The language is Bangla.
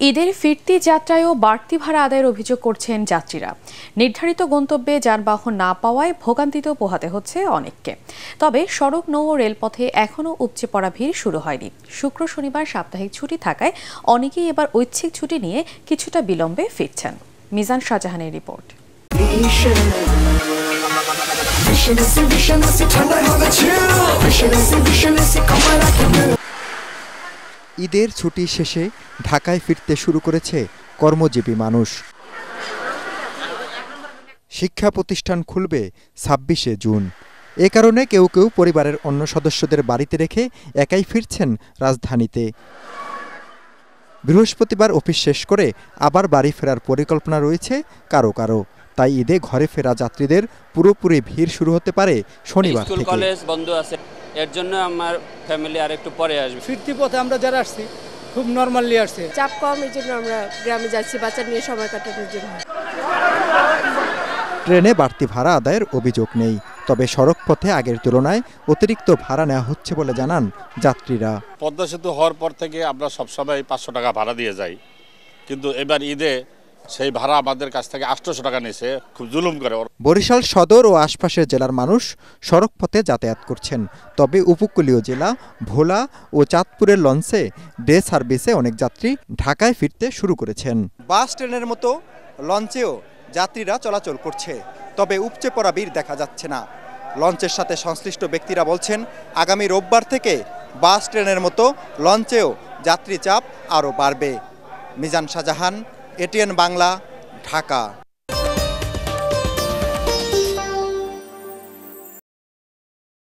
ঈদের ফিরতি যাত্রায়ও বাড়তি ভাড়া আদায়ের অভিযোগ করছেন যাত্রীরা। নির্ধারিত গন্তব্যে যানবাহন না পাওয়ায় ভোগান্তিতেও পোহাতে হচ্ছে অনেককে। তবে সড়ক নৌ ও রেলপথে এখনও উপচে পড়া ভিড় শুরু হয়নি। শুক্র শনিবার সাপ্তাহিক ছুটি থাকায় অনেকেই এবার ঐচ্ছিক ছুটি নিয়ে কিছুটা বিলম্বে ফিরছেন। মিজান শাহজাহানের রিপোর্ট। ঈদের ছুটি শেষে ঢাকায় ফিরতে শুরু করেছে কর্মজীবী মানুষ। শিক্ষা প্রতিষ্ঠান খুলবে ২৬শে জুন। এ কারণে কেউ কেউ পরিবারের অন্য সদস্যদের বাড়িতে রেখে একাই ফিরছেন রাজধানীতে। বৃহস্পতিবার অফিস শেষ করে আবার বাড়ি ফেরার পরিকল্পনা রয়েছে কারো কারো। তাই ঈদে ঘরে ফেরা যাত্রীদের পুরোপুরি ভিড় শুরু হতে পারে শনিবার থেকে। কলেজ বন্ধ আছে, এর জন্য আমার ফ্যামিলি আর একটু পরে আসবে। ফিরতি পথে আমরা যারা আসছি খুব নরমালি আসছে, চাপ কম, এই জন্য আমরা গ্রামে যাচ্ছি বাচ্চা নিয়ে সময় কাটানোর জন্য। ট্রেনে বাড়তি ভাড়া আদায়ের অভিযোগ নেই, তবে সড়ক পথে আগের তুলনায় অতিরিক্ত ভাড়া নেওয়া হচ্ছে বলে জানান যাত্রীরা। পদ্মা সেতু হওয়ার পর থেকে আমরা সবসময় ৫০০ টাকা ভাড়া দিয়ে যাই, কিন্তু এবার ঈদে সেই ভাড়া আমাদের কাছ থেকে ৮০০ টাকা নিয়েছে, খুব জুলুম করে। বরিশাল সদর ও আশপাশের জেলার মানুষ সড়ক পথে যাতায়াত করছেন, তবে উপকূলীয় জেলা ভোলা ও চাঁদপুরের লঞ্চে ডে সার্ভিসে অনেক যাত্রী ঢাকায় ফিরতে শুরু করেছেন। বাস ট্রেনের মতো লঞ্চেও যাত্রীরা চলাচল করছে, তবে উপচে পড়া ভিড় দেখা যাচ্ছে না। লঞ্চের সাথে সংশ্লিষ্ট ব্যক্তিরা বলছেন, আগামী রোববার থেকে বাস ট্রেনের মতো লঞ্চেও যাত্রী চাপ আরও বাড়বে। মিজান শাহজাহান, এটিএন বাংলা, ঢাকা।